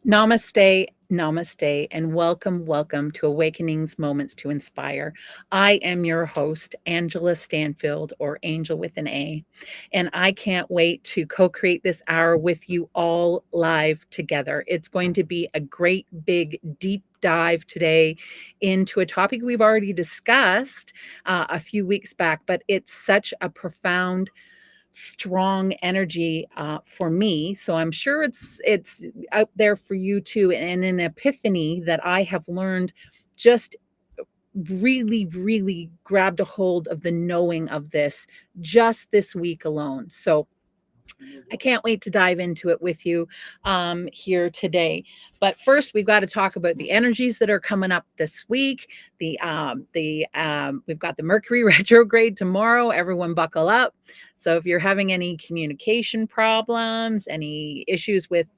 Namaste, namaste, and welcome to Awakenings Moments to Inspire. I am your host, Angela Stanfield, or Angel with an A, and I can't wait to co create this hour with you all live together. It's going to be a great, big, deep dive today into a topic we've already discussed a few weeks back, but it's such a profound strong energy for me, so I'm sure it's out there for you too, and an epiphany that I have learned just really grabbed a hold of the knowing of this just this week alone. So I can't wait to dive into it with you here today. But first, we've got to talk about the energies that are coming up this week. We've got the Mercury retrograde tomorrow. Everyone, buckle up. So if you're having any communication problems, any issues with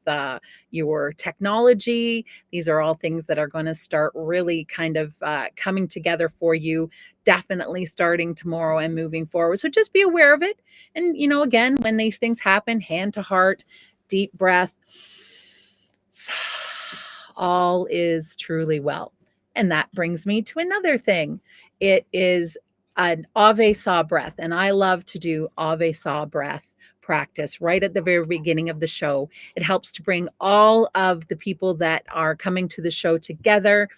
your technology, these are all things that are going to start really kind of coming together for you. Definitely starting tomorrow and moving forward. So just be aware of it. And, again, when these things happen, hand to heart, deep breath, all is truly well. And that brings me to another thing. It is an Ave Saw breath. And I love to do Ave Saw breath practice right at the very beginning of the show. It helps to bring all of the people that are coming to the show together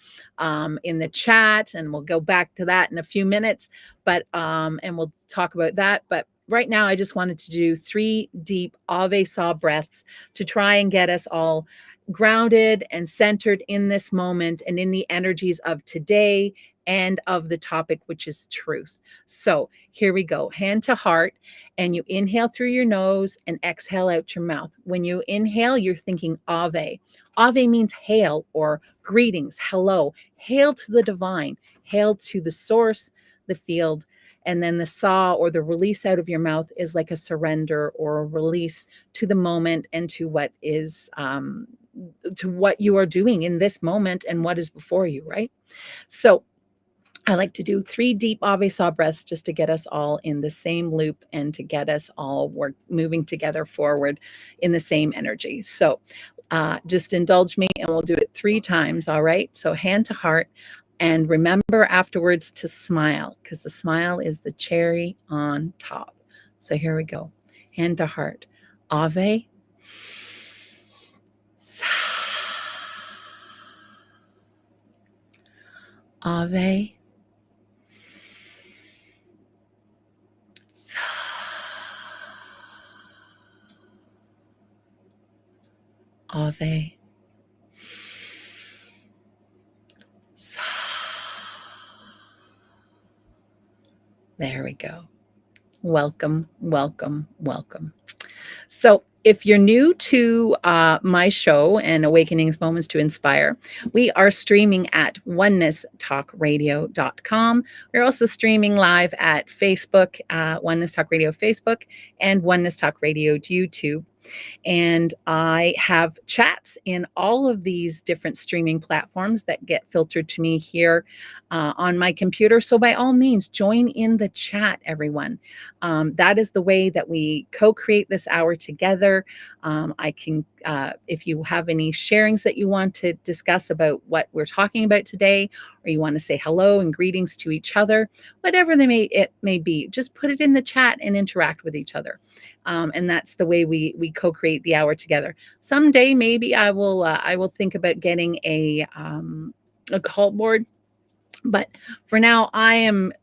in the chat. And we'll go back to that in a few minutes. And we'll talk about that. But right now, I just wanted to do 3 deep Ave Saw breaths to try and get us all grounded and centered in this moment and in the energies of today and of the topic, which is truth. So here we go. Hand to heart, and you inhale through your nose and exhale out your mouth. When you inhale, you're thinking Ave. Ave means hail or greetings, hello. Hail to the divine, hail to the source, the field. And then the saw or the release out of your mouth is like a surrender or a release to the moment and to what is to what you are doing in this moment and what is before you, right? So I like to do 3 deep Ave Saw breaths just to get us all in the same loop and to get us all moving together forward in the same energy. So just indulge me and we'll do it 3 times, all right? So hand to heart. And remember afterwards to smile, because the smile is the cherry on top. So here we go. Hand to heart. Ave. Ave. Ave. There we go. Welcome. So if you're new to my show and Awakenings Moments to Inspire, we are streaming at onenesstalkradio.com. We're also streaming live at Facebook, Oneness Talk Radio Facebook, and Oneness Talk Radio YouTube. And I have chats in all of these different streaming platforms that get filtered to me here on my computer. So by all means, join in the chat, everyone. That is the way that we co-create this hour together. I can, if you have any sharings that you want to discuss about what we're talking about today, or you want to say hello and greetings to each other, whatever it may be, just put it in the chat and interact with each other. And that's the way we co-create the hour together. Someday, maybe I will think about getting a call board, but for now, I am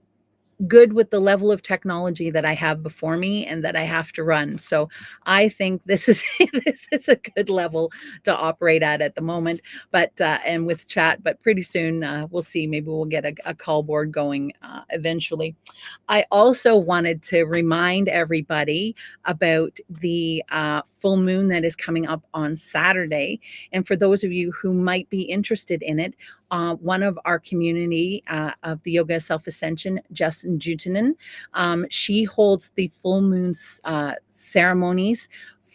good with the level of technology that I have before me and that I have to run. So I think this is this is a good level to operate at the moment. But and with chat, but pretty soon we'll see. Maybe we'll get a call board going eventually. I also wanted to remind everybody about the full moon that is coming up on Saturday. And for those of you who might be interested in it, one of our community of the Yoga Self-Ascension, Justin Jutinen, she holds the full moon ceremonies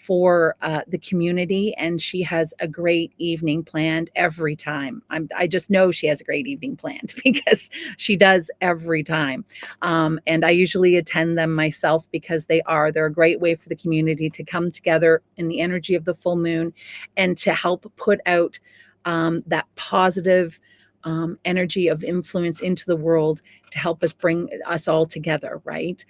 for the community, and she has a great evening planned every time. I just know she has a great evening planned because she does every time. And I usually attend them myself because they're a great way for the community to come together in the energy of the full moon and to help put out that positive energy of influence into the world to help us bring us all together, right?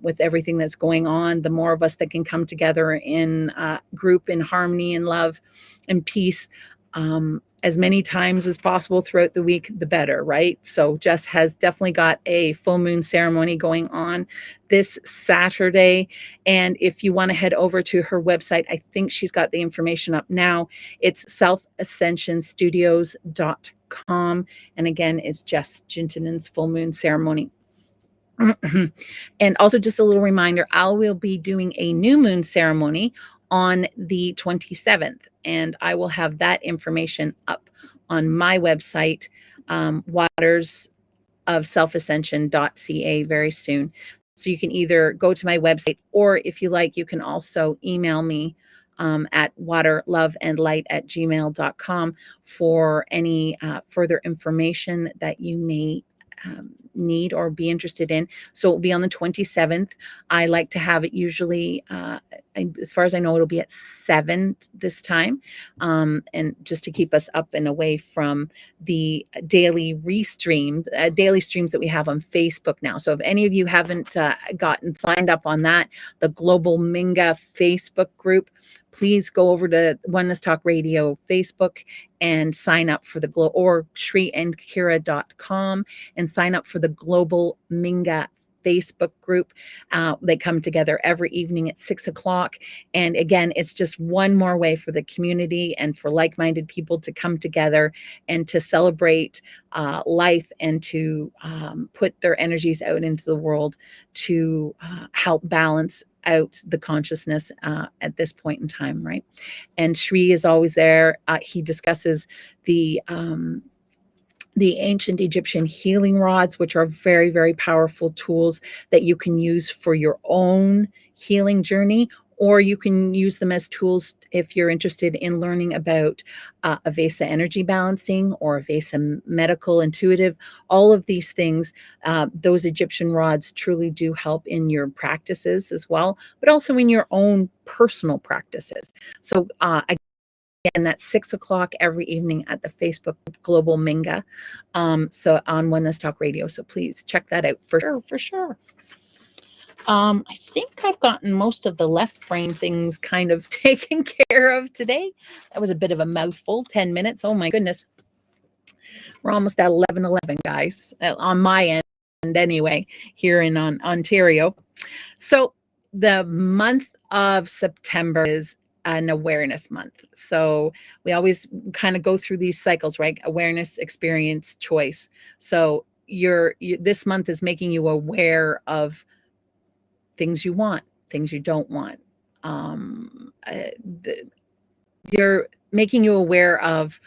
With everything that's going on, the more of us that can come together in group, in harmony, and love, and peace, as many times as possible throughout the week, the better, right? So Jess has definitely got a full moon ceremony going on this Saturday. And if you want to head over to her website, I think she's got the information up now. It's selfascensionstudios.com. And again, it's Jess Jintanen's full moon ceremony. And also just a little reminder, I will be doing a new moon ceremony on the 27th, and I will have that information up on my website, watersofselfascension.ca, very soon. So you can either go to my website, or if you like, you can also email me at waterloveandlight@gmail.com for any further information that you may need or be interested in. So it will be on the 27th. I like to have it usually, as far as I know, it'll be at 7 this time. And just to keep us up and away from the daily streams that we have on Facebook now. So if any of you haven't gotten signed up on that, the Global Minga Facebook group, please go over to Oneness Talk Radio Facebook and sign up for the or shriandkira.com and sign up for the Global Minga Facebook group. They come together every evening at 6:00. And again, it's just one more way for the community and for like-minded people to come together and to celebrate life and to put their energies out into the world to help balance out the consciousness at this point in time, right? And Shri is always there. He discusses the ancient Egyptian healing rods, which are very, very powerful tools that you can use for your own healing journey, or you can use them as tools if you're interested in learning about Avesa energy balancing or Avesa medical intuitive. All of these things, those Egyptian rods truly do help in your practices as well, but also in your own personal practices. So again, that's 6:00 every evening at the Facebook Global Minga. So on Oneness Talk Radio. So please check that out for sure, for sure. I think I've gotten most of the left brain things kind of taken care of today. That was a bit of a mouthful, 10 minutes. Oh my goodness. We're almost at 11:11, guys, on my end anyway, here in Ontario. So the month of September is an awareness month. So we always kind of go through these cycles, right? Awareness, experience, choice. So this month is making you aware of things you want, things you don't want. You're making you aware of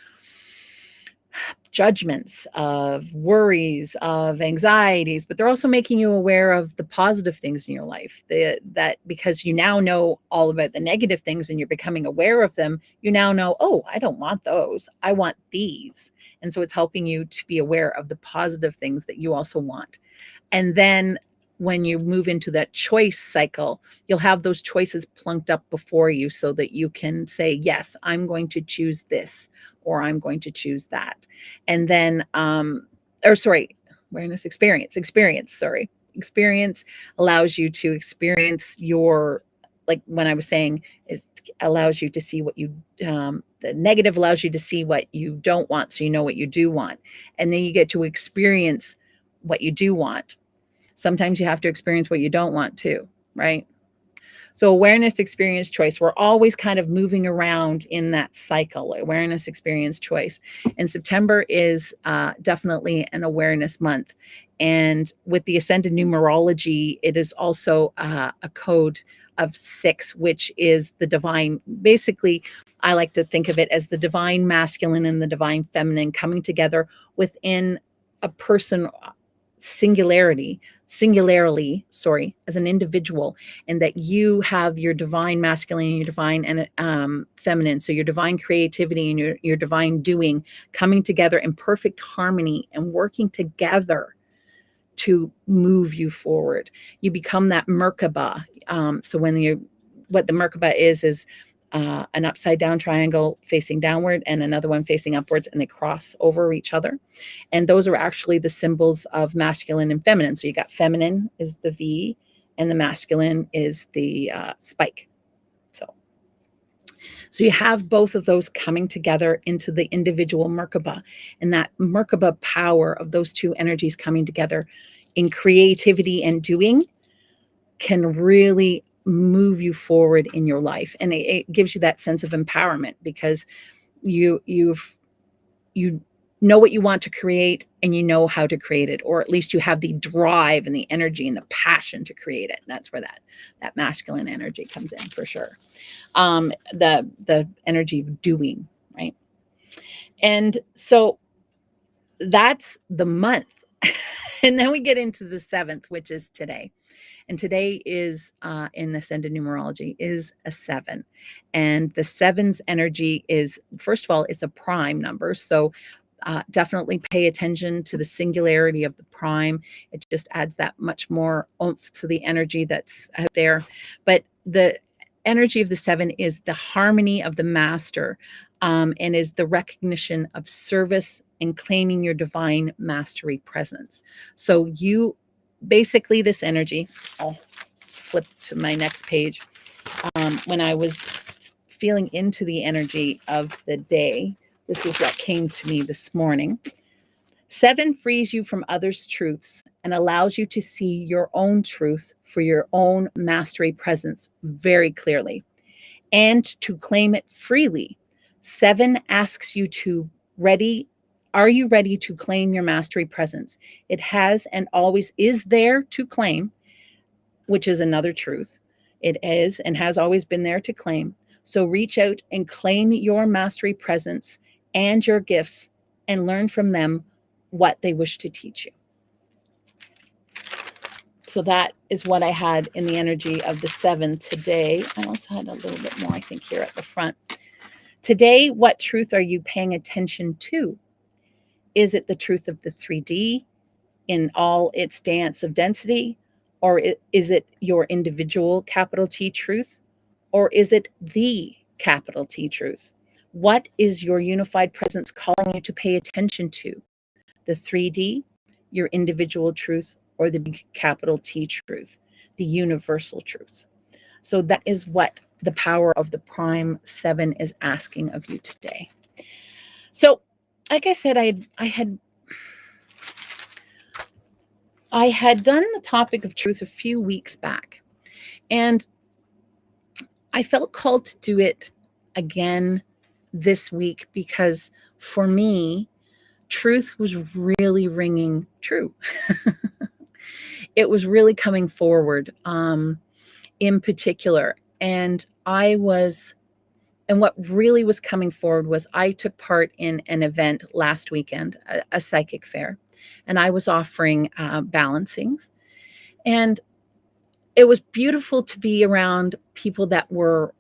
judgments, of worries, of anxieties, but they're also making you aware of the positive things in your life. That because you now know all about the negative things and you're becoming aware of them, you now know, oh, I don't want those. I want these. And so it's helping you to be aware of the positive things that you also want. And then when you move into that choice cycle, you'll have those choices plunked up before you so that you can say, yes, I'm going to choose this, or I'm going to choose that. And then, awareness, experience allows you to experience like when I was saying, it allows you to see what the negative allows you to see what you don't want. So you know what you do want. And then you get to experience what you do want. Sometimes you have to experience what you don't want too, right? So awareness, experience, choice. We're always kind of moving around in that cycle, awareness, experience, choice. And September is definitely an awareness month. And with the ascended numerology, it is also a code of 6, which is the divine. Basically, I like to think of it as the divine masculine and the divine feminine coming together within a person singularity singularly, sorry, as an individual, and that you have your divine masculine and your divine and feminine, so your divine creativity and your divine doing coming together in perfect harmony and working together to move you forward. You become that Merkaba. So what the Merkaba is an upside down triangle facing downward and another one facing upwards, and they cross over each other. And those are actually the symbols of masculine and feminine. So you got feminine is the V, and the masculine is the spike. So you have both of those coming together into the individual Merkaba, and that Merkaba power of those two energies coming together in creativity and doing can really move you forward in your life. And it gives you that sense of empowerment because you know what you want to create and you know how to create it, or at least you have the drive and the energy and the passion to create it. That's where that masculine energy comes in for sure. The energy of doing, right? And so that's the month. And then we get into the 7th, which is today. And today is, in Ascended numerology, is a 7. And the 7's energy is, first of all, it's a prime number. So definitely pay attention to the singularity of the prime. It just adds that much more oomph to the energy that's out there. But the energy of the 7 is the harmony of the master, and is the recognition of service and claiming your divine mastery presence. So you basically, this energy, I'll flip to my next page. When I was feeling into the energy of the day, this is what came to me this morning. 7 frees you from others' truths and allows you to see your own truth for your own mastery presence very clearly and to claim it freely. 7 asks you to are you ready to claim your mastery presence? It has and always is there to claim, which is another truth. It is and has always been there to claim. So reach out and claim your mastery presence and your gifts and learn from them what they wish to teach you. So that is what I had in the energy of the 7 today. I also had a little bit more, I think, here at the front. Today, what truth are you paying attention to? Is it the truth of the 3D in all its dance of density? Or is it your individual capital T truth? Or is it the capital T truth? What is your unified presence calling you to pay attention to? The 3D, your individual truth, or the big capital T truth, the universal truth? So that is what the power of the prime 7 is asking of you today. So, like I said, I had done the topic of truth a few weeks back, and I felt called to do it again this week because for me, truth was really ringing true. It was really coming forward in particular. And what really was coming forward was I took part in an event last weekend, a psychic fair, and I was offering balancings. And it was beautiful to be around people that were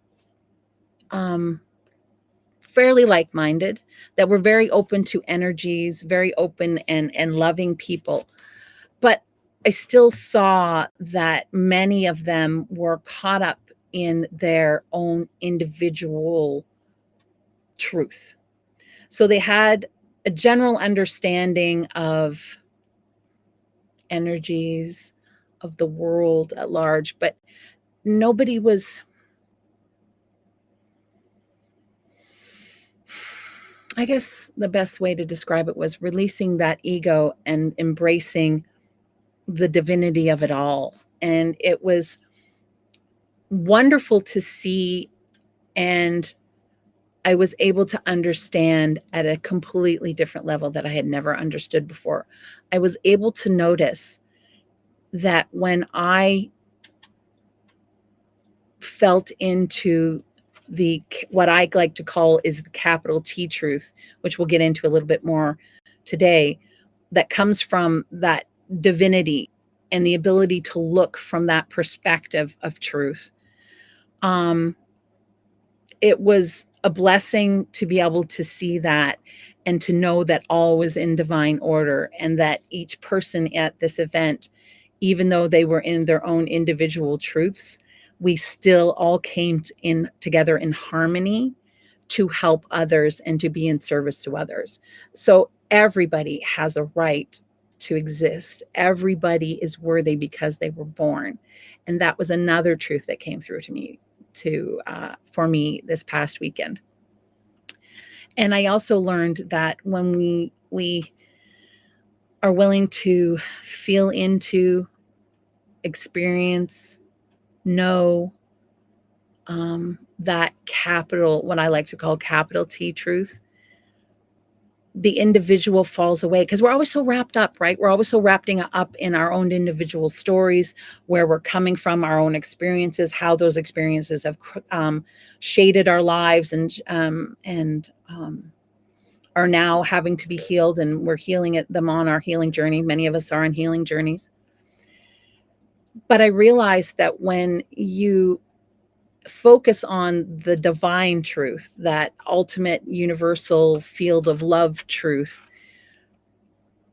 fairly like-minded, that were very open to energies, very open and loving people. But I still saw that many of them were caught up in their own individual truth. So they had a general understanding of energies, of the world at large, but nobody was, I guess the best way to describe it was releasing that ego and embracing the divinity of it all. And it was wonderful to see, and I was able to understand at a completely different level that I had never understood before. I was able to notice that when I felt into what I like to call is the capital T truth, which we'll get into a little bit more today, that comes from that divinity and the ability to look from that perspective of truth. It was a blessing to be able to see that and to know that all was in divine order, and that each person at this event, even though they were in their own individual truths, we still all came in together in harmony to help others and to be in service to others. So everybody has a right to exist. Everybody is worthy because they were born. And that was another truth that came through to me for me this past weekend. And I also learned that when we are willing to feel into, experience, know that capital, what I like to call capital T truth, the individual falls away, because we're always so wrapped up, right? We're always so wrapped up in our own individual stories, where we're coming from, our own experiences, how those experiences have shaded our lives and are now having to be healed, and we're healing them on our healing journey. Many of us are on healing journeys. But I realized that when you focus on the divine truth, that ultimate universal field of love truth,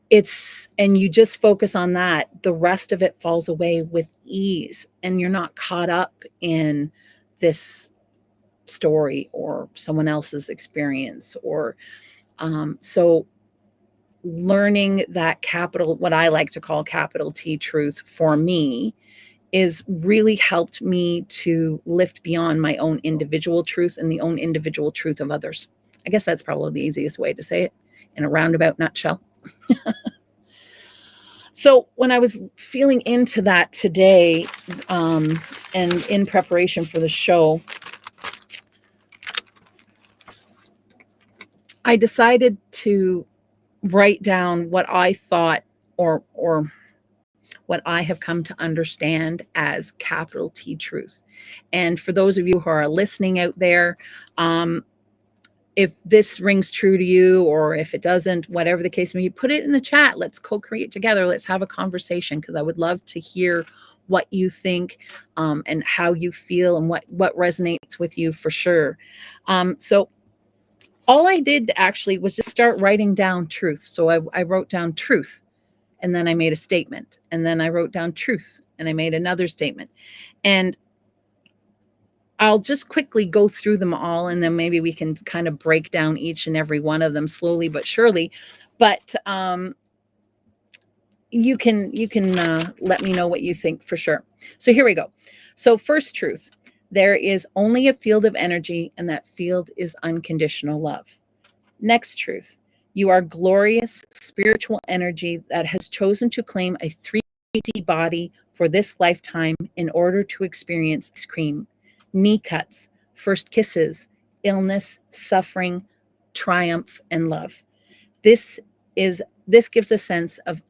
and you just focus on that, the rest of it falls away with ease, and you're not caught up in this story or someone else's experience. Or so learning that capital, what I like to call capital T truth, for me is really helped me to lift beyond my own individual truth and the own individual truth of others. I guess that's probably the easiest way to say it in a roundabout nutshell. So when I was feeling into that today, and in preparation for the show, I decided to write down what I thought, or what I have come to understand as capital T truth. And for those of you who are listening out there, if this rings true to you, or if it doesn't, whatever the case may be, put it in the chat. Let's co-create together. Let's have a conversation, because I would love to hear what you think, and how you feel, and what resonates with you for sure. So all I did actually was just start writing down truth. So I wrote down truth, and then I made a statement, and then I wrote down truth, and I made another statement. And I'll just quickly go through them all, and then maybe we can kind of break down each and every one of them slowly but surely. But you can let me know what you think for sure. So here we go. So first truth: there is only a field of energy, and that field is unconditional love. Next truth: you are glorious spiritual energy that has chosen to claim a 3D body for this lifetime in order to experience ice cream, knee cuts, first kisses, illness, suffering, triumph, and love. This gives a sense of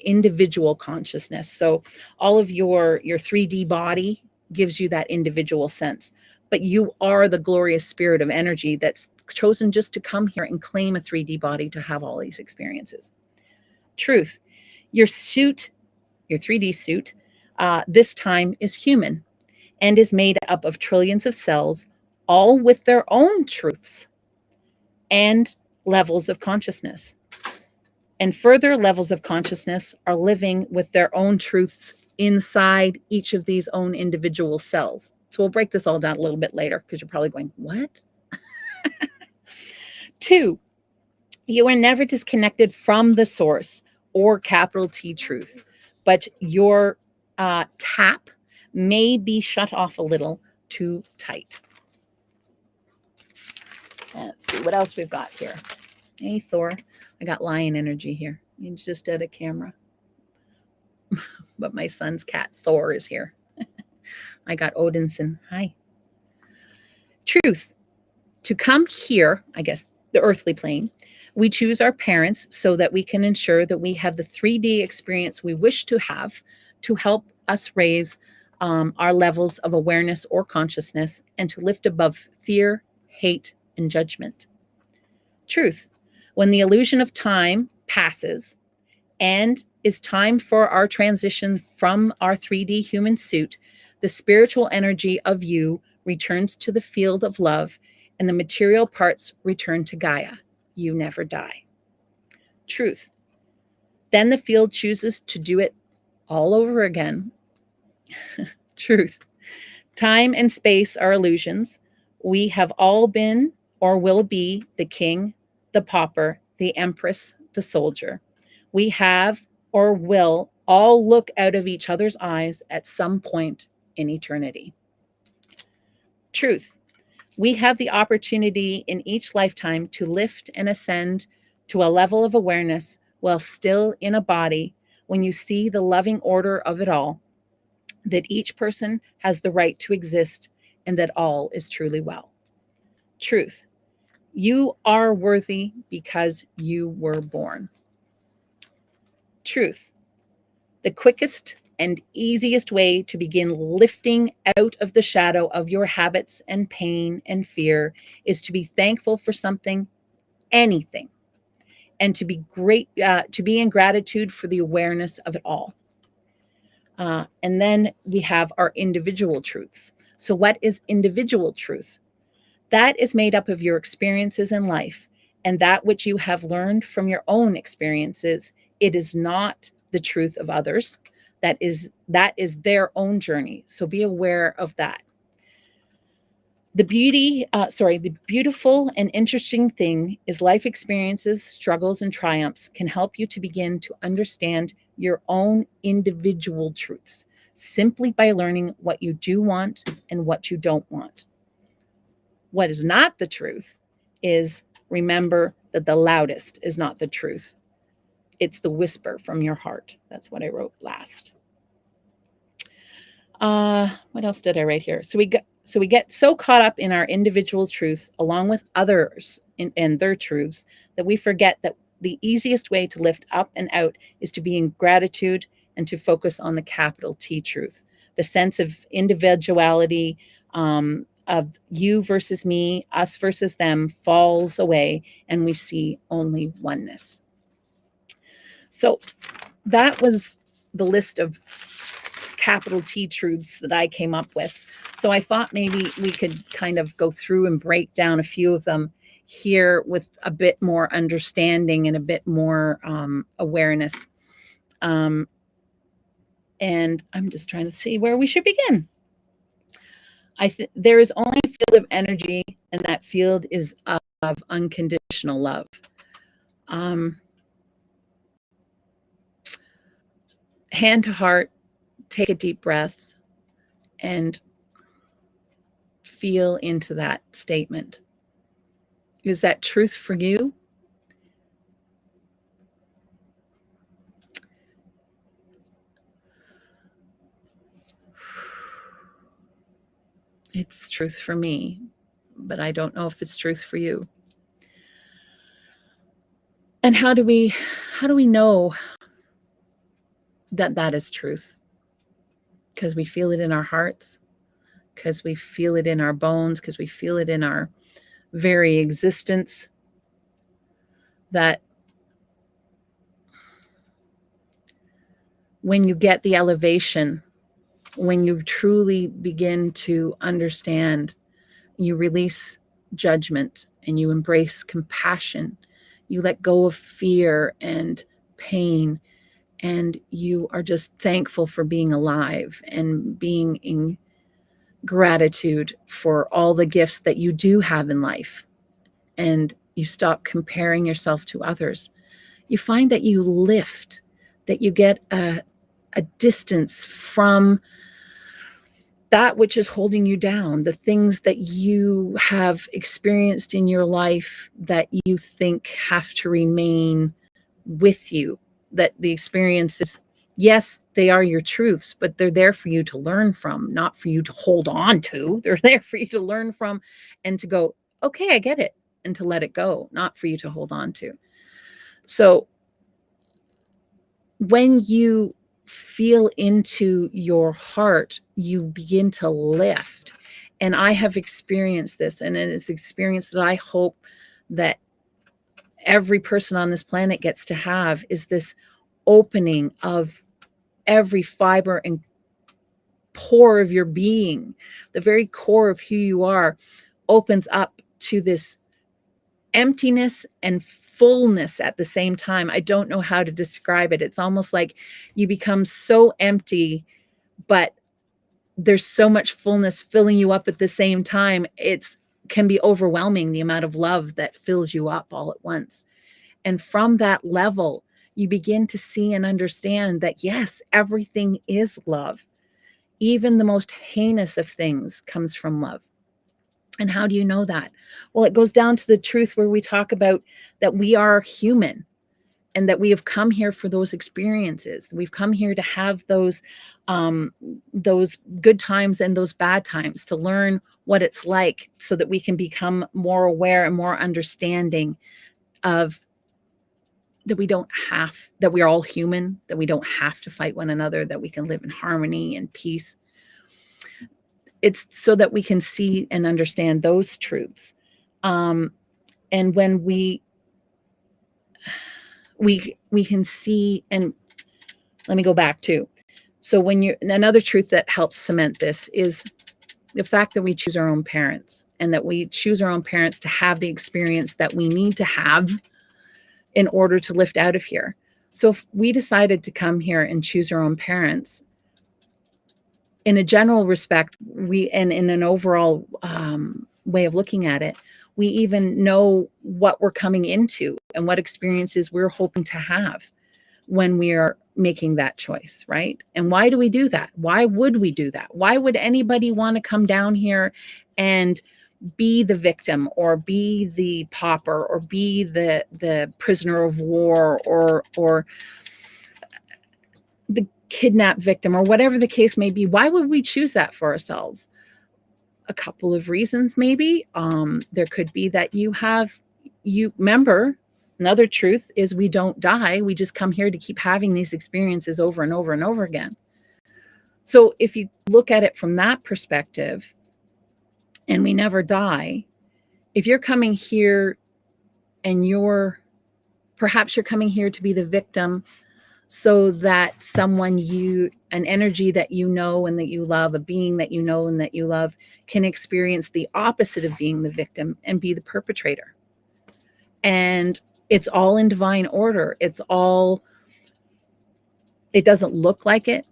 individual consciousness. So all of your 3D body gives you that individual sense, but you are the glorious spirit of energy that's chosen just to come here and claim a 3D body to have all these experiences. Truth: your suit, your 3D suit, this time is human and is made up of trillions of cells, all with their own truths and levels of consciousness. And further levels of consciousness are living with their own truths inside each of these own individual cells. So we'll break this all down a little bit later, because you're probably going, what? 2, you are never disconnected from the source or capital T truth, but your tap may be shut off a little too tight. Let's see what else we've got here. Hey, Thor. I got lion energy here. He's just at a camera. But my son's cat, Thor, is here. I got Odinson. Hi. Truth: to come here, I guess, the earthly plane, we choose our parents so that we can ensure that we have the 3D experience we wish to have, to help us raise our levels of awareness or consciousness, and to lift above fear, hate, and judgment. Truth: when the illusion of time passes and is time for our transition from our 3D human suit. The spiritual energy of you returns to the field of love, and the material parts return to Gaia. You never die. Truth. Then the field chooses to do it all over again. Truth. Time and space are illusions. We have all been or will be the king, the pauper, the empress, the soldier. We have or will all look out of each other's eyes at some point in eternity. Truth. We have the opportunity in each lifetime to lift and ascend to a level of awareness while still in a body when you see the loving order of it all, that each person has the right to exist and that all is truly well. Truth. You are worthy because you were born. Truth. The quickest and easiest way to begin lifting out of the shadow of your habits and pain and fear is to be thankful for something, anything, and to be in gratitude for the awareness of it all. And then we have our individual truths. So what is individual truth? That is made up of your experiences in life and that which you have learned from your own experiences. It is not the truth of others. That is their own journey. So be aware of that. The beautiful and interesting thing is life experiences, struggles, and triumphs can help you to begin to understand your own individual truths simply by learning what you do want and what you don't want. What is not the truth is remember that the loudest is not the truth. It's the whisper from your heart. That's what I wrote last. What else did I write here? So we get so caught up in our individual truth along with others and their truths that we forget that the easiest way to lift up and out is to be in gratitude and to focus on the capital T truth. The sense of individuality, of you versus me, us versus them falls away, and we see only oneness. So that was the list of capital T truths that I came up with. So I thought maybe we could kind of go through and break down a few of them here with a bit more understanding and a bit more awareness. And I'm just trying to see where we should begin. There is only a field of energy, and that field is of unconditional love. Hand to heart, take a deep breath and feel into that statement. Is that truth for you? It's truth for me, but I don't know if it's truth for you. And how do we know that that is truth? Because we feel it in our hearts, because we feel it in our bones, because we feel it in our very existence, that when you get the elevation, when you truly begin to understand, you release judgment and you embrace compassion. You let go of fear and pain, and you are just thankful for being alive and being in gratitude for all the gifts that you do have in life. And you stop comparing yourself to others. You find that you lift, that you get a distance from that which is holding you down, the things that you have experienced in your life that you think have to remain with you, that the experiences, yes, they are your truths, but they're there for you to learn from, not for you to hold on to. They're there for you to learn from and to go, okay, I get it, and to let it go, not for you to hold on to. So when you feel into your heart, you begin to lift. And I have experienced this, and it is an experience that I hope that every person on this planet gets to have, is this opening of every fiber and pore of your being, the very core of who you are, opens up to this emptiness and fullness at the same time. I don't know how to describe it. It's almost like you become so empty, but there's so much fullness filling you up at the same time. It's can be overwhelming, the amount of love that fills you up all at once. And from that level, you begin to see and understand that yes, everything is love. Even the most heinous of things comes from love. And how do you know that? Well, it goes down to the truth where we talk about that we are human and that we have come here for those experiences. We've come here to have those good times and those bad times, to learn what it's like so that we can become more aware and more understanding of that that we're all human, that we don't have to fight one another, that we can live in harmony and peace. It's so that we can see and understand those truths. And when we can see, and let me go back too. So another truth that helps cement this is the fact that we choose our own parents, and that we choose our own parents to have the experience that we need to have in order to lift out of here. So if we decided to come here and choose our own parents, in a general respect, and in an overall way of looking at it, we even know what we're coming into and what experiences we're hoping to have when we are making that choice, right? And why do we do that? Why would we do that? Why would anybody want to come down here and be the victim, or be the pauper, or be the prisoner of war, or the kidnapped victim, or whatever the case may be? Why would we choose that for ourselves? A couple of reasons, maybe. There could be that you remember, another truth is we don't die. We just come here to keep having these experiences over and over and over again. So if you look at it from that perspective, and we never die, if you're coming here and perhaps you're coming here to be the victim, so that an energy that you know and that you love, a being that you know and that you love, can experience the opposite of being the victim and be the perpetrator. And it's all in divine order. It doesn't look like it.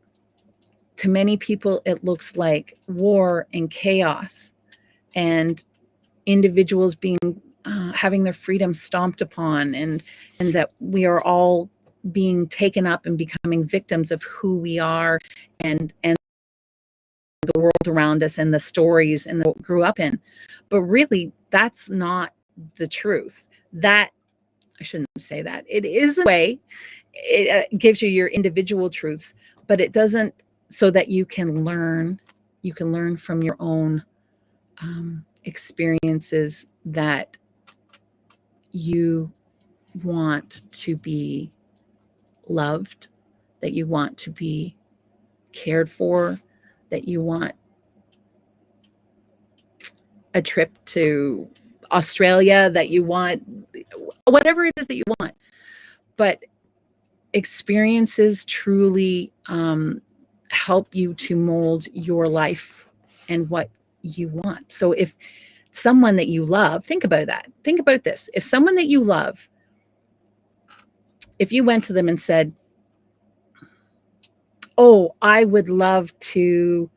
To many people, it looks like war and chaos, and individuals having their freedom stomped upon, and that we are all being taken up and becoming victims of who we are, and the world around us, and the stories and what we grew up in. But really, that's not the truth. That I shouldn't say that. It is a way. It gives you your individual truths, but it doesn't, so that you can learn from your own experiences that you want to be loved, that you want to be cared for, that you want a trip to Australia, that you want whatever it is that you want. But experiences truly help you to mold your life and what you want. So if someone that you love, think about that. Think about this. If someone that you love, if you went to them and said, oh, I would love to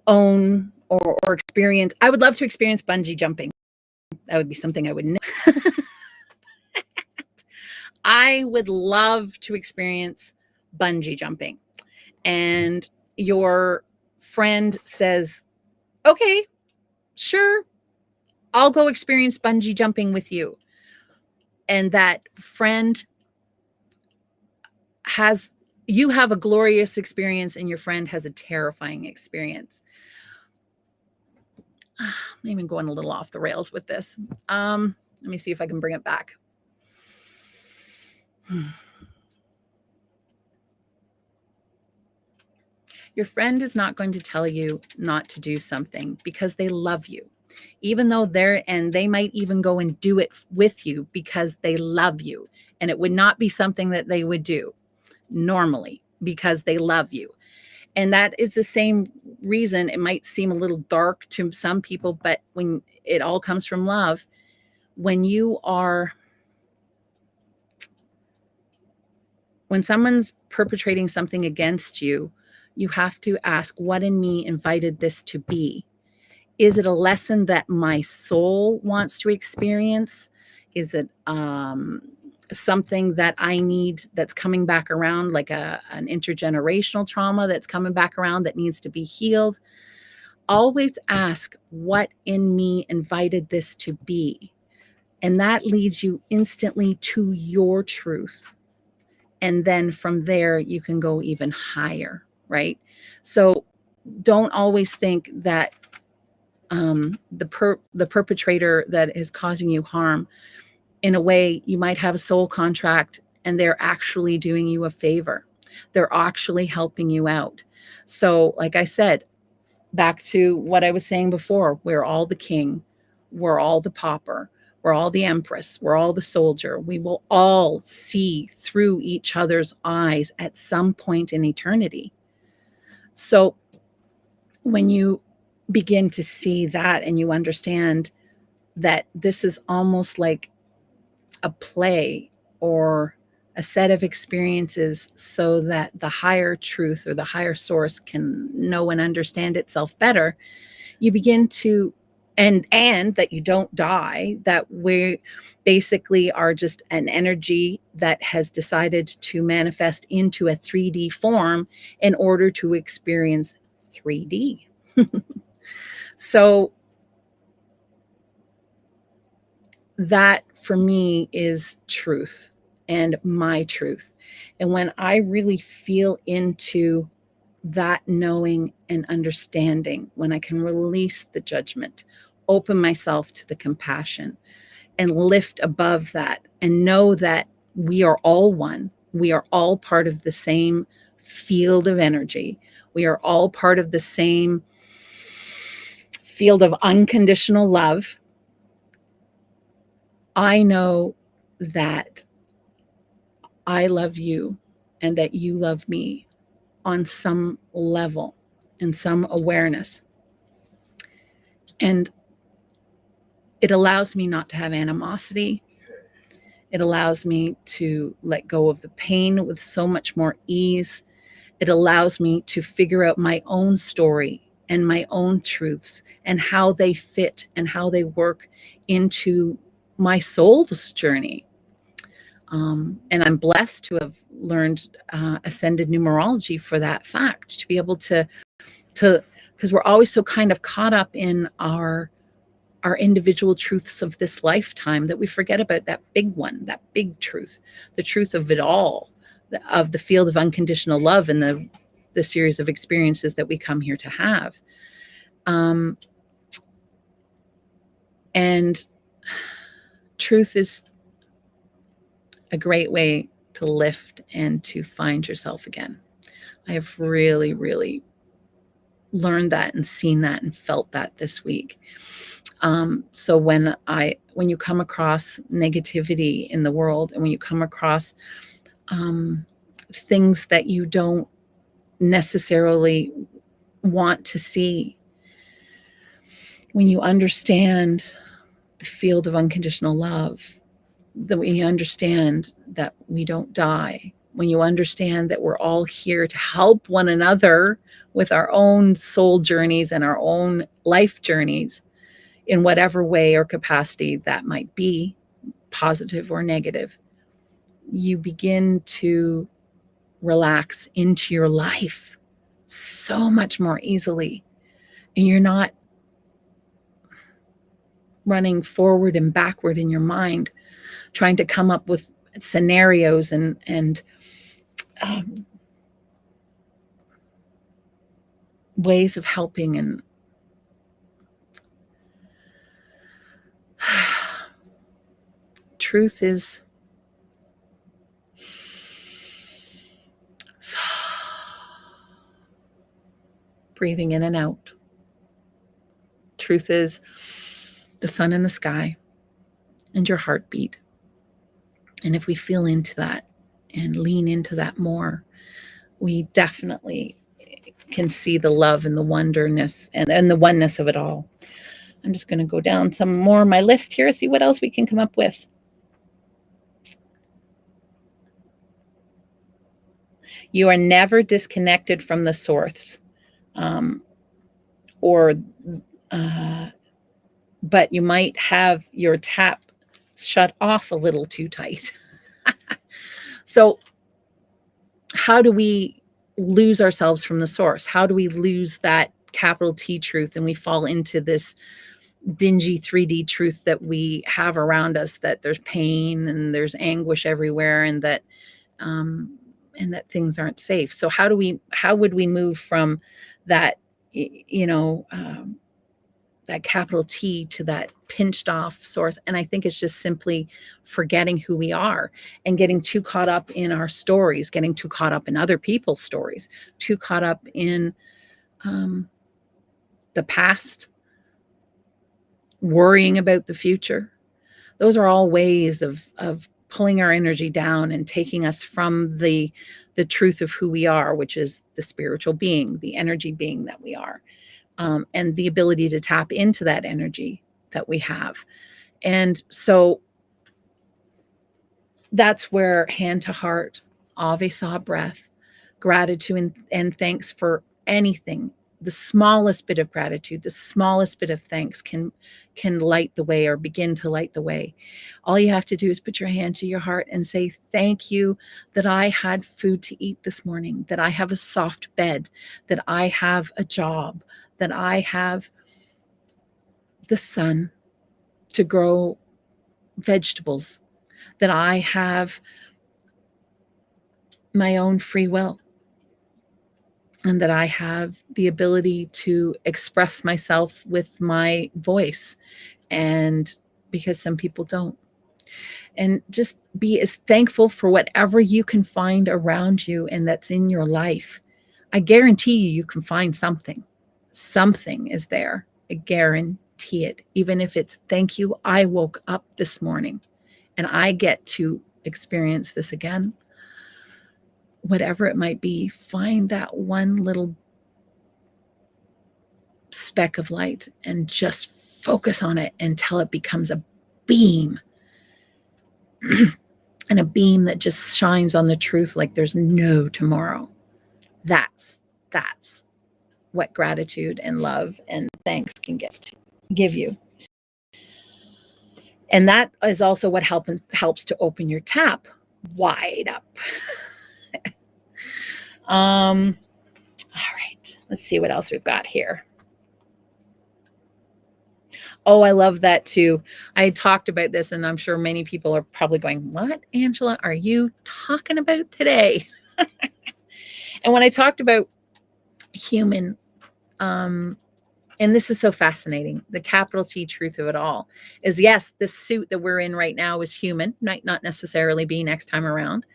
own or experience, I would love to experience bungee jumping. That would be something I would know. I would love to experience bungee jumping. And your friend says, okay, sure, I'll go experience bungee jumping with you. And that friend you have a glorious experience, and your friend has a terrifying experience. Maybe I'm going a little off the rails with this. Let me see if I can bring it back. Your friend is not going to tell you not to do something because they love you, even though they might even go and do it with you because they love you and it would not be something that they would do normally because they love you. And that is the same reason it might seem a little dark to some people, but when it all comes from love, when someone's perpetrating something against you, you have to ask, what in me invited this to be? Is it a lesson that my soul wants to experience? Is it something that I need that's coming back around, like an intergenerational trauma that's coming back around that needs to be healed? Always ask, what in me invited this to be? And that leads you instantly to your truth. And then from there, you can go even higher, right? So don't always think that the perpetrator that is causing you harm, in a way, you might have a soul contract and they're actually doing you a favor. They're actually helping you out. So, like I said, back to what I was saying before, we're all the king, we're all the pauper, we're all the empress, we're all the soldier. We will all see through each other's eyes at some point in eternity. So when you begin to see that and you understand that this is almost like a play or a set of experiences so that the higher truth or the higher source can know and understand itself better, you begin to, and that you don't die, that we basically are just an energy that has decided to manifest into a 3D form in order to experience 3D. So that for me is truth and my truth. And when I really feel into that knowing and understanding, when I can release the judgment, open myself to the compassion, and lift above that and know that we are all one. We are all part of the same field of energy. We are all part of the same field of unconditional love. I know that I love you and that you love me on some level and some awareness. And it allows me not to have animosity. It allows me to let go of the pain with so much more ease. It allows me to figure out my own story and my own truths and how they fit and how they work into my soul's journey. And I'm blessed to have learned ascended numerology for that fact, to be able to, because we're always so kind of caught up in our individual truths of this lifetime that we forget about that big one, that big truth, the truth of it all, of the field of unconditional love and the series of experiences that we come here to have. And truth is a great way to lift and to find yourself again. I have really, really learned that and seen that and felt that this week. So when you come across negativity in the world, and when you come across things that you don't necessarily want to see, when you understand the field of unconditional love, that when you understand that we don't die, when you understand that we're all here to help one another with our own soul journeys and our own life journeys in whatever way or capacity that might be, positive or negative, you begin to relax into your life so much more easily. And you're not running forward and backward in your mind, trying to come up with scenarios and ways of helping. And truth is breathing in and out. Truth is the sun in the sky and your heartbeat. And if we feel into that and lean into that more, we definitely can see the love and the wonderness and the oneness of it all. I'm just going to go down some more on my list here, see what else we can come up with. You are never disconnected from the source, or but you might have your tap shut off a little too tight. So how do we lose ourselves from the source? How do we lose that capital T truth and we fall into this dingy 3D truth that we have around us, that there's pain and there's anguish everywhere, and that things aren't safe? So how would we move from that, that capital T to that pinched off source? And I think it's just simply forgetting who we are and getting too caught up in our stories, getting too caught up in other people's stories, too caught up in the past, worrying about the future. Those are all ways of pulling our energy down and taking us from the truth of who we are, which is the spiritual being, the energy being that we are. And the ability to tap into that energy that we have. And so that's where hand to heart, Ave Saw breath, gratitude and thanks for anything, the smallest bit of gratitude, the smallest bit of thanks can light the way or begin to light the way. All you have to do is put your hand to your heart and say, thank you that I had food to eat this morning, that I have a soft bed, that I have a job, that I have the sun to grow vegetables, that I have my own free will, and that I have the ability to express myself with my voice, and because some people don't. And just be as thankful for whatever you can find around you and that's in your life. I guarantee you can find something. Something is there. I guarantee it. Even if it's, thank you, I woke up this morning and I get to experience this again. Whatever it might be, find that one little speck of light and just focus on it until it becomes a beam. And a beam that just shines on the truth like there's no tomorrow. That's what gratitude and love and thanks can give you. And that is also what helps to open your tap wide up. All right, let's see what else we've got here. Oh, I love that too. I talked about this, and I'm sure many people are probably going, what, Angela, are you talking about today? And when I talked about human, and this is so fascinating, the capital T truth of it all is, yes, this suit that we're in right now is human, might not necessarily be next time around,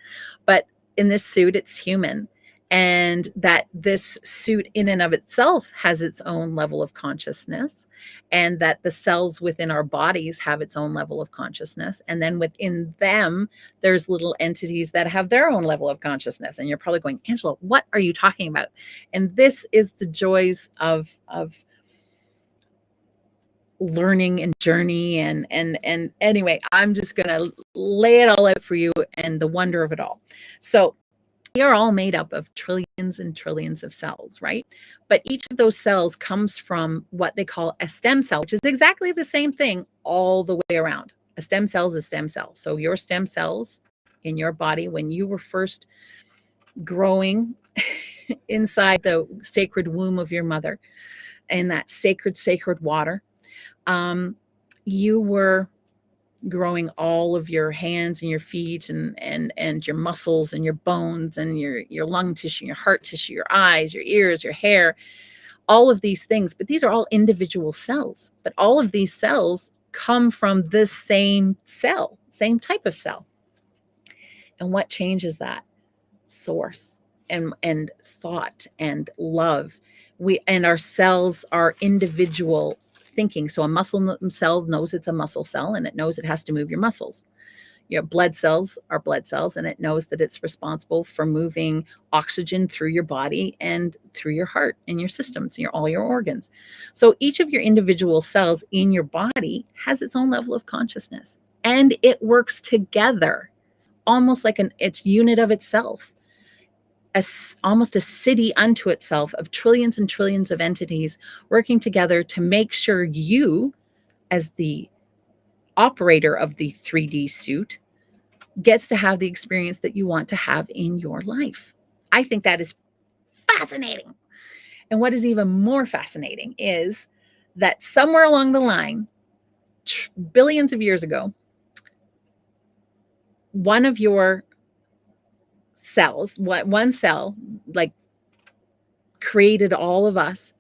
but in this suit, it's human. And that this suit in and of itself has its own level of consciousness, and that the cells within our bodies have its own level of consciousness. And then within them, there's little entities that have their own level of consciousness. And you're probably going, Angela, what are you talking about? And this is the joys of learning and journey. And anyway, I'm just going to lay it all out for you and the wonder of it all. So we are all made up of trillions and trillions of cells, right? But each of those cells comes from what they call a stem cell, which is exactly the same thing all the way around. A stem cell is a stem cell. So your stem cells in your body, when you were first growing inside the sacred womb of your mother, in that sacred water, you were growing all of your hands and your feet and your muscles and your bones and your lung tissue, your heart tissue, your eyes, your ears, your hair, all of these things. But these are all individual cells. But all of these cells come from this same cell, same type of cell. And what changes that? Source and thought and love. And our cells are individual thinking. So a muscle cell knows it's a muscle cell, and it knows it has to move your muscles. blood cells are blood cells, and it knows that it's responsible for moving oxygen through your body and through your heart and your systems, all your organs. So each of your individual cells in your body has its own level of consciousness, and it works together, almost like it's unit of itself, almost a city unto itself of trillions and trillions of entities working together to make sure you, as the operator of the 3D suit, gets to have the experience that you want to have in your life. I think that is fascinating. And what is even more fascinating is that somewhere along the line, billions of years ago, one of your cells, one cell, like, created all of us,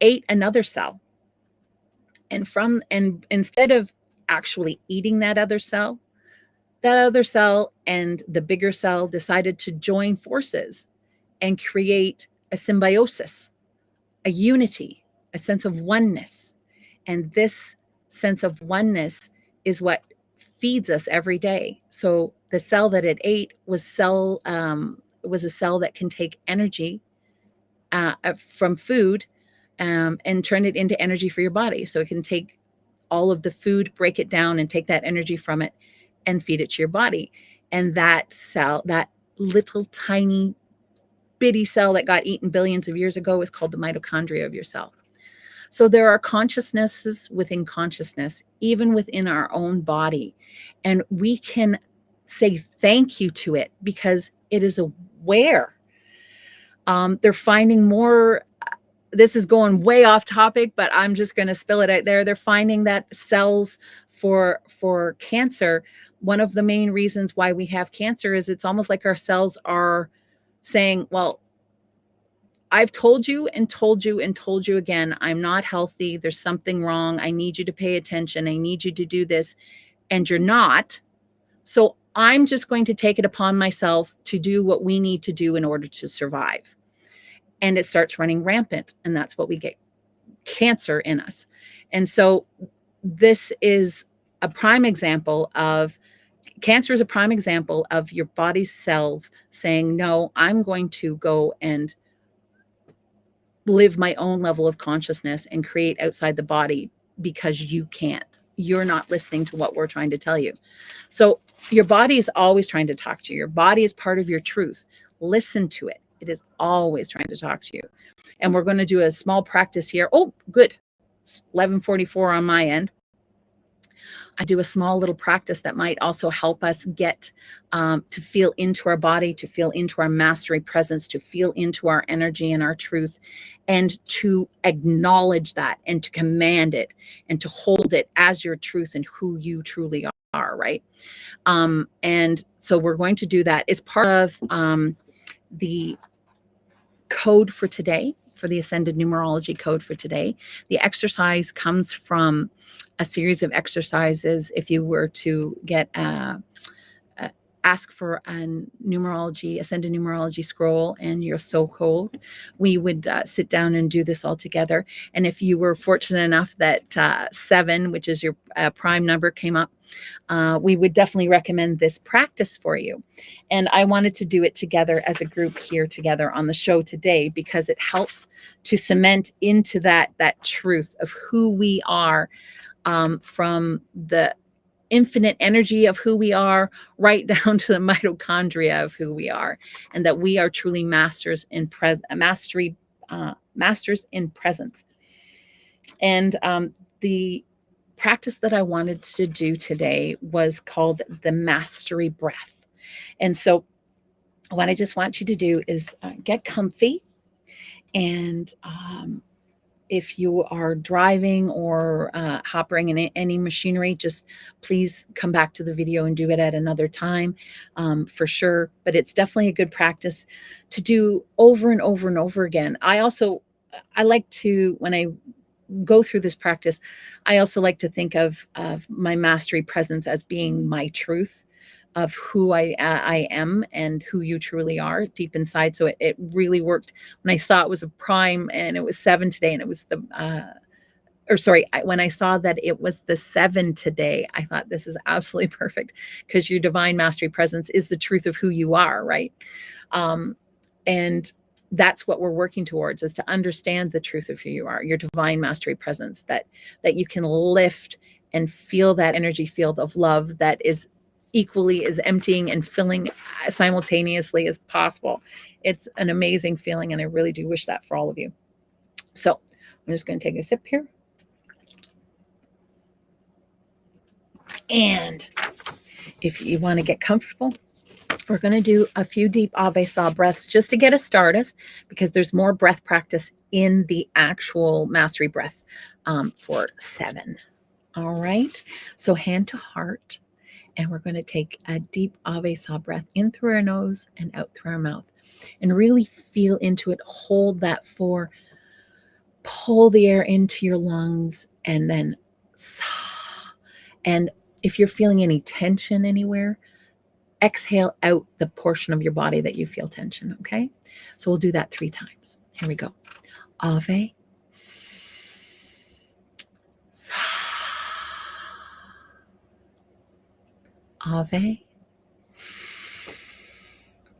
ate another cell. And instead of actually eating that other cell and the bigger cell decided to join forces and create a symbiosis, a unity, a sense of oneness. And this sense of oneness is what feeds us every day. So the cell that it ate was a cell that can take energy from food and turn it into energy for your body. So it can take all of the food, break it down, and take that energy from it and feed it to your body. And that cell, that little tiny bitty cell that got eaten billions of years ago, is called the mitochondria of your cell. So there are consciousnesses within consciousness, even within our own body. And we can say thank you to it because it is aware. They're finding more. This is going way off topic, but I'm just going to spill it out there. They're finding that cells for cancer, one of the main reasons why we have cancer is it's almost like our cells are saying, well, I've told you and told you and told you again, I'm not healthy. There's something wrong. I need you to pay attention. I need you to do this. And you're not. So I'm just going to take it upon myself to do what we need to do in order to survive. And it starts running rampant. And that's what we get, cancer in us. And so this is a prime example of cancer is a prime example of your body's cells saying, no, I'm going to go and live my own level of consciousness and create outside the body because you can't. You're not listening to what we're trying to tell you. So your body is always trying to talk to you. Your body is part of your truth. Listen to it. It is always trying to talk to you. And we're going to do a small practice here. Oh, good. It's 11:44 on my end. I do a small little practice that might also help us get to feel into our body, to feel into our mastery presence, to feel into our energy and our truth, and to acknowledge that and to command it and to hold it as your truth and who you truly are, right? And so we're going to do that as part of the code for today, for the Ascended Numerology code for today. The exercise comes from a series of exercises. If you were to get ask for a Ascended Numerology scroll and your soul code, we would sit down and do this all together. And if you were fortunate enough that 7, which is your prime number, came up, we would definitely recommend this practice for you. And I wanted to do it together as a group here together on the show today because it helps to cement into that truth of who we are, from the infinite energy of who we are right down to the mitochondria of who we are, and that we are truly masters in masters in presence. And the practice that I wanted to do today was called the mastery breath. And so what I just want you to do is get comfy, and if you are driving or hopping in any machinery, just please come back to the video and do it at another time, for sure. But it's definitely a good practice to do over and over and over again. I like to, when I go through this practice, I also like to think of my mastery presence as being my truth of who I am and who you truly are deep inside. So it really worked when I saw it was a prime and it was 7 today, and it was the when I saw that it was the 7 today, I thought this is absolutely perfect, because your divine mastery presence is the truth of who you are, right? And that's what we're working towards, is to understand the truth of who you are, your divine mastery presence, that you can lift and feel that energy field of love that is equally as emptying and filling simultaneously as possible. It's an amazing feeling, and I really do wish that for all of you. So I'm just going to take a sip here. And if you want to get comfortable, we're going to do a few deep Ave Sa breaths just to get us started, because there's more breath practice in the actual mastery breath for 7. All right. So hand to heart. And we're going to take a deep Ave Sa breath in through our nose and out through our mouth. And really feel into it. Hold that 4. Pull the air into your lungs, and then Sa. And if you're feeling any tension anywhere, exhale out the portion of your body that you feel tension, okay? So we'll do that 3 times. Here we go. Ave. Sa. Ave.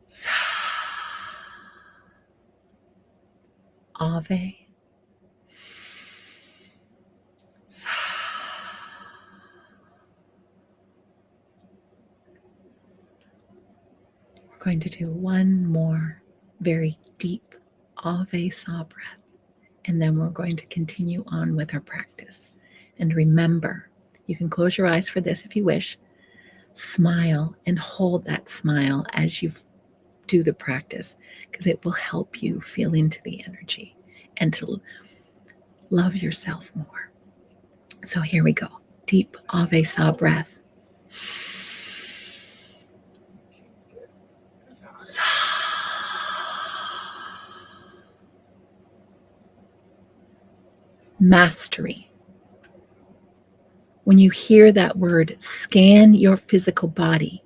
Sa. Ave. Sa. We're going to do one more very deep Ave Sa breath, and then we're going to continue on with our practice. And remember, you can close your eyes for this if you wish. Smile and hold that smile as you do the practice, because it will help you feel into the energy and to love yourself more. So here we go. Deep Ave Sa breath. Sa. Mastery. When you hear that word, scan your physical body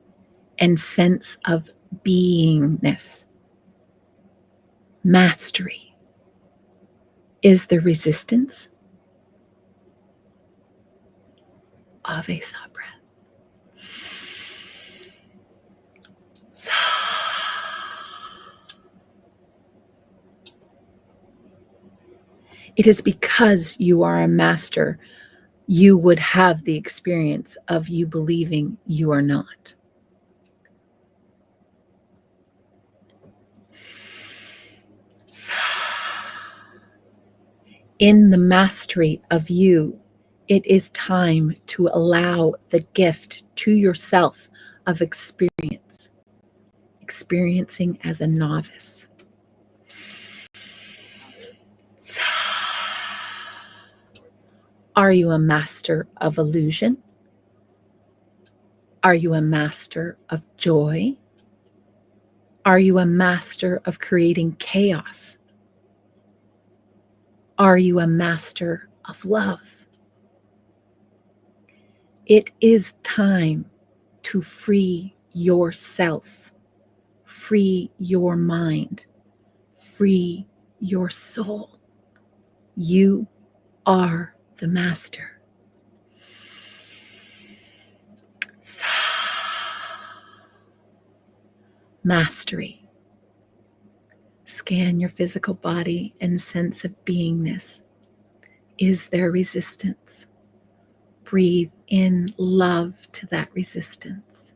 and sense of beingness. Mastery. Is there resistance? Ave Sa breath. Sa. It is because you are a master, you would have the experience of you believing you are not. In the mastery of you, it is time to allow the gift to yourself of experience, experiencing as a novice. Are you a master of illusion? Are you a master of joy? Are you a master of creating chaos? Are you a master of love? It is time to free yourself, free your mind, free your soul. You are the master. Mastery. Scan your physical body and sense of beingness. Is there resistance? Breathe in love to that resistance.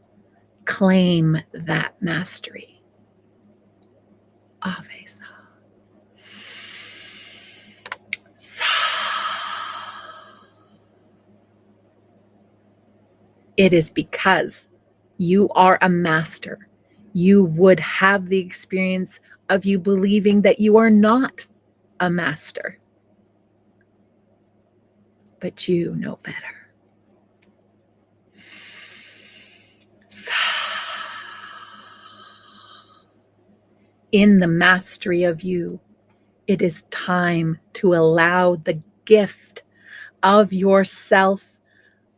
Claim that mastery. Ave Sa. Sa. It is because you are a master. You would have the experience of you believing that you are not a master. But you know better. In the mastery of you, it is time to allow the gift of yourself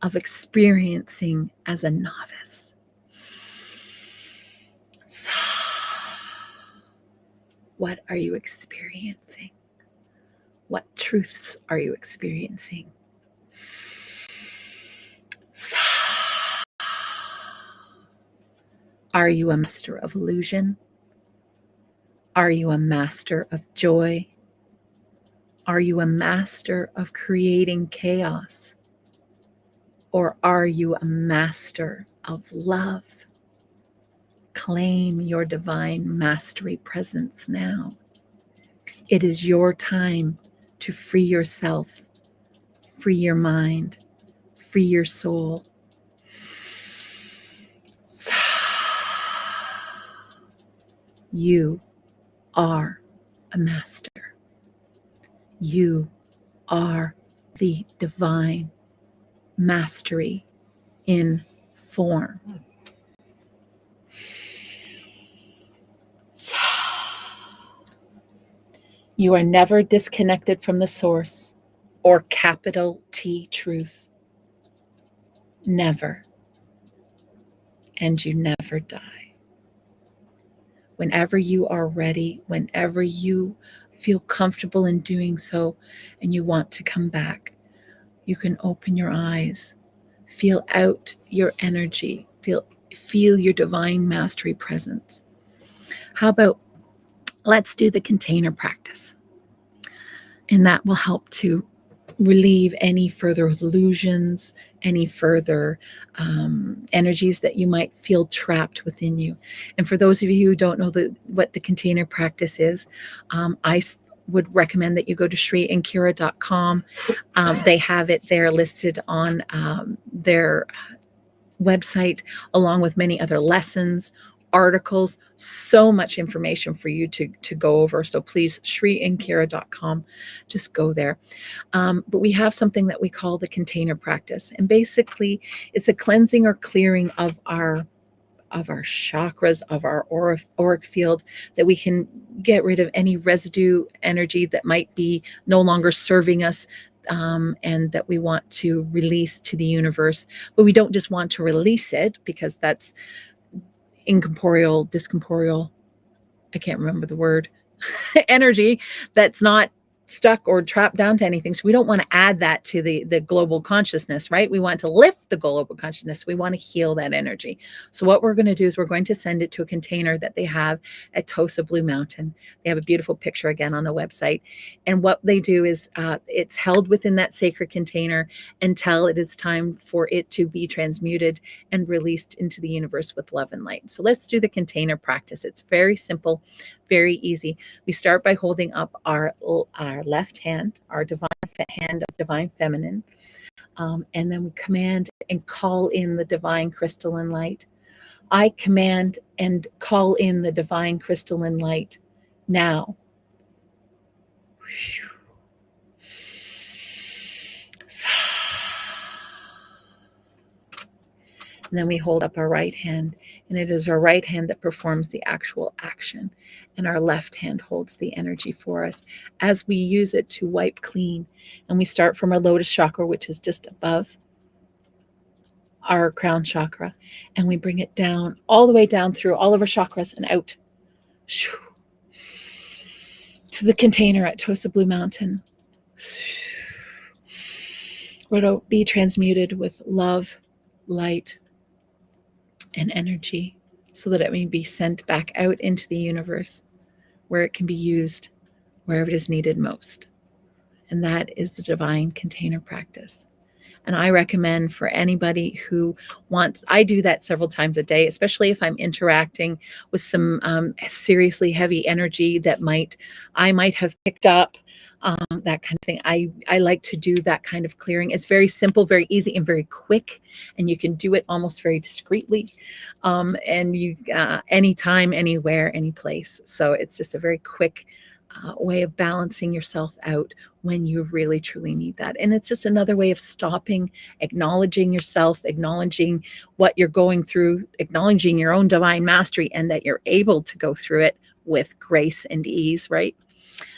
of experiencing as a novice. What are you experiencing? What truths are you experiencing? Are you a master of illusion? Are you a master of joy? Are you a master of creating chaos? Or are you a master of love? Claim your divine mastery presence now. It is your time to free yourself, free your mind, free your soul. You are a master. You are the divine mastery in form. You are never disconnected from the source or capital T truth. Never. And you never die. Whenever you are ready, whenever you feel comfortable in doing so and you want to come back, you can open your eyes, feel out your energy, feel your divine mastery presence. How about let's do the container practice? And that will help to relieve any further illusions, any further energies that you might feel trapped within you. And for those of you who don't know what the container practice is, I would recommend that you go to shriandkira.com. They have it there listed on their website, along with many other lessons, articles, so much information for you to go over. So please, shriandkira.com, just go there. But we have something that we call the container practice. And basically, it's a cleansing or clearing of our chakras, of our auric field, that we can get rid of any residue energy that might be no longer serving us, and that we want to release to the universe. But we don't just want to release it because that's incorporeal, discorporeal, I can't remember the word, energy that's not stuck or trapped down to anything. So we don't want to add that to the global consciousness, right? We want to lift the global consciousness. We want to heal that energy. So what we're going to do is we're going to send it to a container that they have at Tosa Blue Mountain. They have a beautiful picture again on the website. And what they do is it's held within that sacred container until it is time for it to be transmuted and released into the universe with love and light. So let's do the container practice. It's very simple, very easy. We start by holding up our left hand, our divine hand of divine feminine, and then we command and call in the divine crystalline light. I command and call in the divine crystalline light now. And then we hold up our right hand, and it is our right hand that performs the actual action, and our left hand holds the energy for us as we use it to wipe clean. And we start from our lotus chakra, which is just above our crown chakra, and we bring it down, all the way down through all of our chakras and out to the container at Tosa Blue Mountain, where it'll be transmuted with love, light, and energy, so that it may be sent back out into the universe where it can be used wherever it is needed most. And that is the divine container practice. And I recommend for anybody who wants, I do that several times a day, especially if I'm interacting with some seriously heavy energy that I might have picked up, that kind of thing. I like to do that kind of clearing. It's very simple, very easy, and very quick. And you can do it almost very discreetly. And you anytime, anywhere, any place. So it's just a very quick way of balancing yourself out when you really truly need that. And it's just another way of stopping, acknowledging yourself, acknowledging what you're going through, acknowledging your own divine mastery, and that you're able to go through it with grace and ease, right?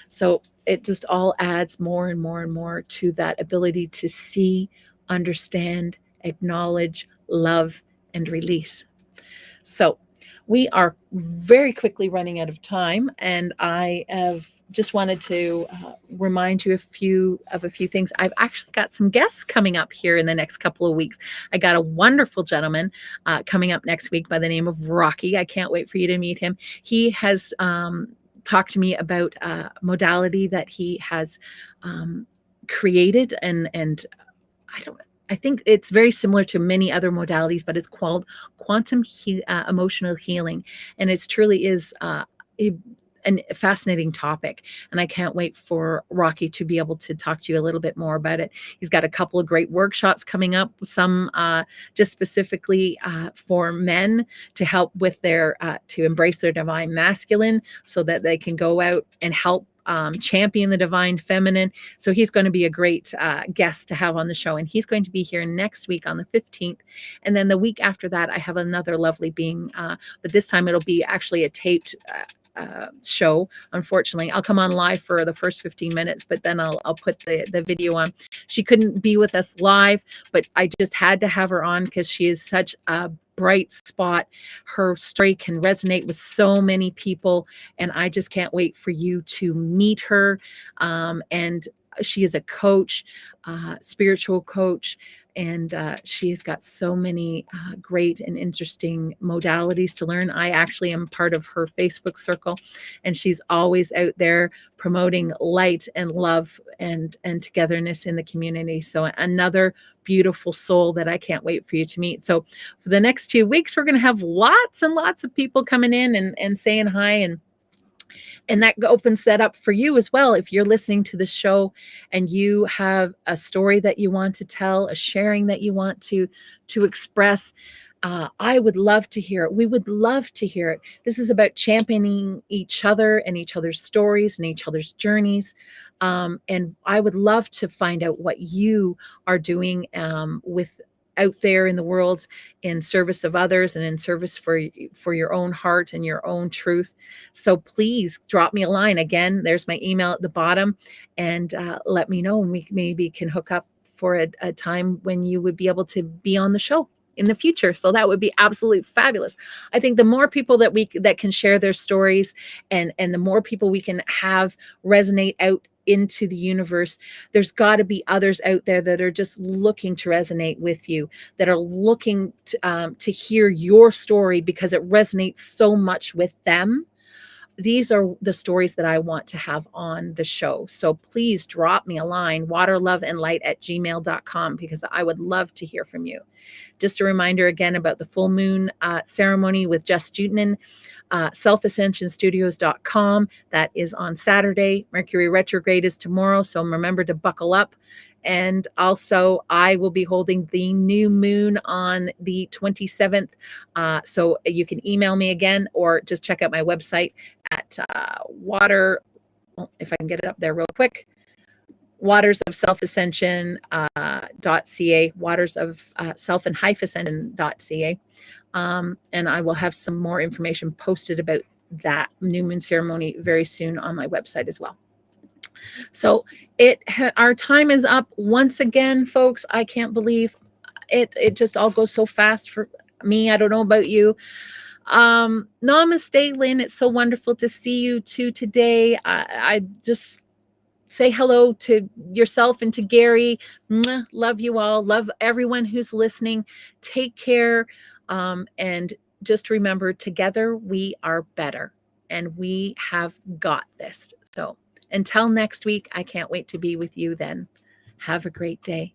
So it just all adds more and more and more to that ability to see, understand, acknowledge, love, and release. So we are very quickly running out of time, and I have just wanted to remind you of a few things. I've actually got some guests coming up here in the next couple of weeks. I got a wonderful gentleman coming up next week by the name of Rocky. I can't wait for you to meet him. He has talked to me about a modality that he has created, and I think it's very similar to many other modalities, but it's called quantum emotional healing, and it truly is a fascinating topic, and I can't wait for Rocky to be able to talk to you a little bit more about it. He's got a couple of great workshops coming up, some just specifically for men to help with their to embrace their divine masculine, so that they can go out and help champion the divine feminine. So he's going to be a great guest to have on the show, and he's going to be here next week on the 15th, and then the week after that I have another lovely being, but this time it'll be actually a taped show. Unfortunately, I'll come on live for the first 15 minutes, but then I'll put the video on. She couldn't be with us live, but I just had to have her on because she is such a bright spot. Her story can resonate with so many people, and I just can't wait for you to meet her. And she is a coach, spiritual coach, and she has got so many great and interesting modalities to learn. I actually am part of her Facebook circle, and she's always out there promoting light and love and togetherness in the community. So another beautiful soul that I can't wait for you to meet. So for the next 2 weeks, we're going to have lots and lots of people coming in and saying hi, and that opens that up for you as well. If you're listening to the show and you have a story that you want to tell, a sharing that you want to express, I would love to hear it. We would love to hear it. This is about championing each other and each other's stories and each other's journeys. And I would love to find out what you are doing with out there in the world, in service of others and in service for your own heart and your own truth. So please drop me a line. Again, there's my email at the bottom, and let me know, and we maybe can hook up for a time when you would be able to be on the show in the future. So that would be absolutely fabulous. I think the more people that can share their stories, and the more people we can have resonate out into the universe, there's got to be others out there that are just looking to resonate with you, that are looking to hear your story because it resonates so much with them. These are the stories that I want to have on the show. So please drop me a line, waterloveandlight@gmail.com, because I would love to hear from you. Just a reminder again about the full moon ceremony with Just Jutinen, selfascensionstudios.com. That is on Saturday. Mercury retrograde is tomorrow, so remember to buckle up. And also, I will be holding the new moon on the 27th. So you can email me again, or just check out my website at if I can get it up there real quick, waters of self-ascension.ca, waters of self and ascension.ca. And I will have some more information posted about that new moon ceremony very soon on my website as well. So our time is up once again, folks. I can't believe it. It just all goes so fast for me. I don't know about you. Namaste, Lynn. It's so wonderful to see you too today. I just say hello to yourself and to Gary. Mwah, love you all. Love everyone who's listening. Take care. And just remember, together we are better, and we have got this. So until next week, I can't wait to be with you then. Have a great day.